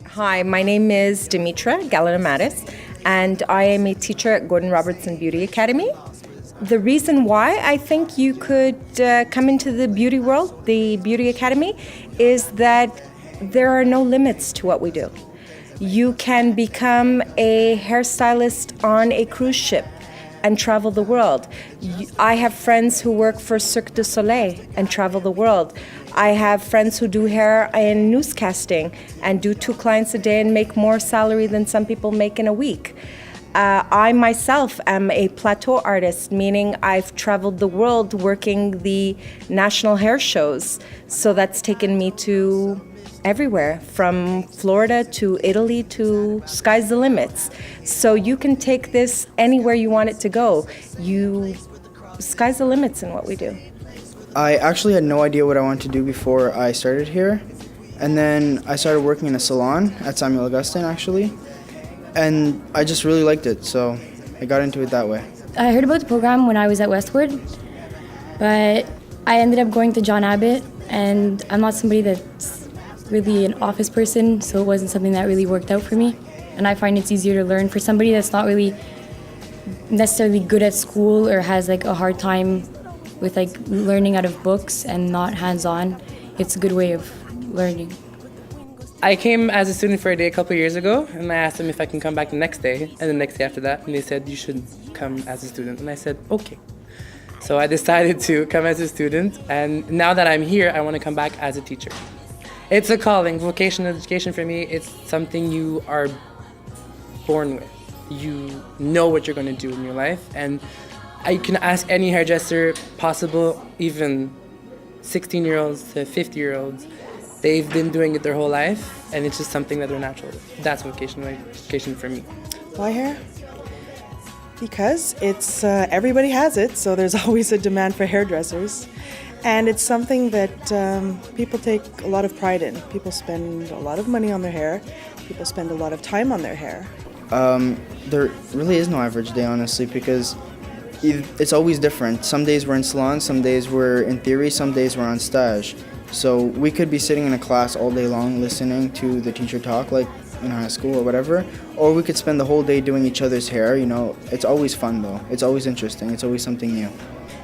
Hi, my name is Dimitra Galanamatis, and I am a teacher at Gordon Robertson Beauty Academy. The reason why I think you could come into the beauty world, the Beauty Academy, is that there are no limits to what we do. You can become a hairstylist on a cruise ship and travel the world. I have friends who work for Cirque du Soleil and travel the world. I have friends who do hair in newscasting and do 2 clients a day and make more salary than some people make in a week. I myself am a plateau artist, meaning I've traveled the world working the national hair shows. So that's taken me to everywhere, from Florida to Italy to sky's the limits. So you can take this anywhere you want it to go. Sky's the limits in what we do. I actually had no idea what I wanted to do before I started here. And then I started working in a salon at Samuel Augustine, actually. And I just really liked it, so I got into it that way. I heard about the program when I was at Westwood, but I ended up going to John Abbott, and I'm not somebody that's really an office person, so it wasn't something that really worked out for me. And I find it's easier to learn for somebody that's not really necessarily good at school or has like a hard time with like learning out of books and not hands-on. It's a good way of learning. I came as a student for a day a couple of years ago, and I asked them if I can come back the next day, and the next day after that, and they said, you should come as a student. And I said, okay. So I decided to come as a student, and now that I'm here, I want to come back as a teacher. It's a calling. Vocational education for me, it's something you are born with. You know what you're going to do in your life, and I can ask any hairdresser possible, even 16-year-olds to 50-year-olds. They've been doing it their whole life, and it's just something that they're natural with. That's vocational education for me. Why hair? Because it's everybody has it, so there's always a demand for hairdressers. And it's something that people take a lot of pride in. People spend a lot of money on their hair. People spend a lot of time on their hair. There really is no average day, honestly, because it's always different. Some days we're in salon, some days we're in theory, some days we're on stage. So we could be sitting in a class all day long listening to the teacher talk, like in high school or whatever, or we could spend the whole day doing each other's hair. You know, it's always fun though. It's always interesting. It's always something new.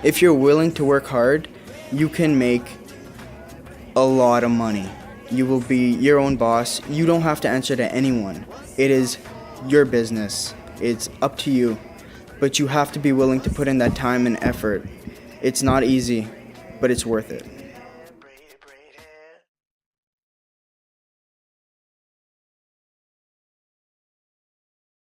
If you're willing to work hard, you can make a lot of money. You will be your own boss. You don't have to answer to anyone. It is your business. It's up to you. But you have to be willing to put in that time and effort. It's not easy, but it's worth it.